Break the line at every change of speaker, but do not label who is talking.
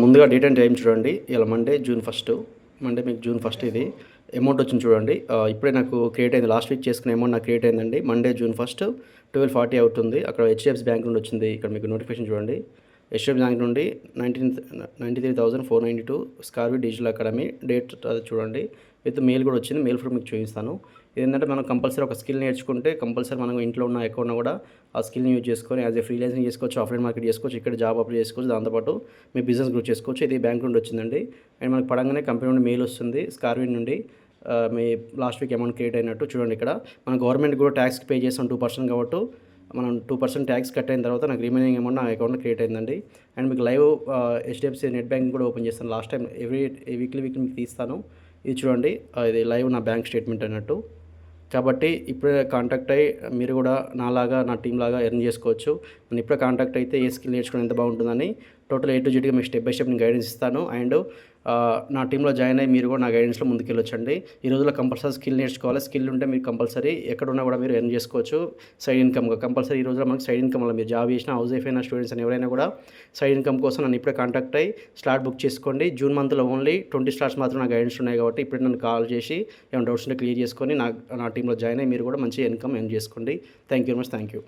ముందుగా date and time చూడండి. ఇయాల మండే జూన్ 1. మండే మీకు జూన్ 1 ఇది. అమౌంట్ వచ్చింది చూడండి. ఇప్పుడే నాకు క్రియేట్ అయింది. లాస్ట్ వీక్ చేసుకున్న అమౌంట్ నాకు క్రియేట్ అయిందండి. మండే జూన్ 1 12:40 అవుతుంది. అక్కడ హెచ్‌డీఎఫ్‌సీ బ్యాంక్ నుండి వచ్చింది. ఇక్కడ మీకు నోటిఫికేషన్ చూడండి. హెచ్‌డీఎఫ్‌సీ బ్యాంక్ నుండి 93,492 స్కార్వి డిజిటల్ అకాడమీ డేట్ అది చూడండి. విత్ మెయిల్ కూడా వచ్చింది. మెయిల్ కూడా మీకు చూపిస్తాను. ఇదేంటంటే మనం కంపల్సరీ ఒక స్కిల్ నేర్చుకుంటే కంపల్సరీ మనం ఇంట్లో ఉన్న ఎక్కడున్నా కూడా ఆ స్కిల్‌ని యూజ్ చేసుకొని యాజ్ ఏ ఫ్రీలాన్సింగ్ చేసుకోవచ్చు, ఆఫ్‌లైన్ మార్కెట్ చేసుకోవచ్చు, ఇక్కడ జాబ్ అప్లై చేసుకోవచ్చు. దాంతోపాటు మీ బిజినెస్ గ్రో చేసుకోవచ్చు. ఇది బ్యాంక్ నుండి వచ్చిందండి. అండ్ మనకు పడంగానే కంపెనీ నుండి మెయిల్ వస్తుంది. స్కార్విన్ నుండి మీ లాస్ట్ వీక్ అమౌంట్ క్రియేట్ అయినట్టు చూడండి. ఇక్కడ మన గవర్నమెంట్ కూడా ట్యాక్స్ పే చేస్తాం 2% కాబట్టి మనం 2% ట్యాక్స్ కట్ అయిన తర్వాత నాకు రిమైనింగ్ అమౌంట్ నా అకౌంట్లో క్రియేట్ అయిందండి. అండ్ మీకు లైవ్ హెచ్‌డీఎఫ్‌సీ నెట్ బ్యాంకింగ్ కూడా ఓపెన్ చేస్తాను. లాస్ట్ టైం వీక్లీ మీకు తీస్తాను. ఇది చూడండి. ఇది లైవ్ నా బ్యాంక్ స్టేట్మెంట్ అన్నట్టు. కాబట్టి ఇప్పుడే కాంటాక్ట్ అయ్యి మీరు కూడా నాలాగా నా టీమ్ లాగా ఎర్న్ చేసుకోవచ్చు. నేను ఇప్పుడే కాంటాక్ట్ అయితే ఏ స్కిల్ నేర్చుకోవడం ఎంత బాగుంటుందని టోటల్ ఏ టు జెడ్‌గా మీకు స్టెప్ బై స్టెప్ నేను గైడెన్స్ ఇస్తాను. అండ్ నా టీంలో జాయిన్ అయ్యి మీరు కూడా నా గైడెన్స్‌లో ముందుకెళ్ళొచ్చండి. ఈ రోజుల్లో కంపల్సరీ స్కిల్ నేర్చుకోవాలి. స్కిల్ ఉంటే మీరు కంపల్సరీ ఎక్కడున్నా కూడా మీరు ఎర్న్ చేసుకోవచ్చు సైడ్ ఇన్కమ్‌గా. కంపల్సరీ ఈ రోజుల్లో మనకి సైడ్ ఇన్కమ్ వల్ల మీరు జాబ్ చేసినా, హౌస్ వైఫ్ అయినా, స్టూడెంట్స్ అయినా ఎవరైనా కూడా సైడ్ ఇన్కమ్ కోసం నన్ను ఇప్పుడే కాంటాక్ట్ అయ్యి స్లాట్ బుక్ చేసుకోండి. జూన్ మంత్లో ఓన్లీ 20 స్లాట్స్ మాత్రం నా గైడెన్స్ ఉన్నాయి కాబట్టి ఇప్పుడే నన్ను కాల్ చేసి ఏమైనా డౌట్స్ ఉంటే క్లియర్ చేసుకొని నా టీంలో జాయిన్ అయ్యి మీరు కూడా మంచి ఇన్కమ్ ఎర్న్ చేసుకోండి. Thank you very much. Thank you.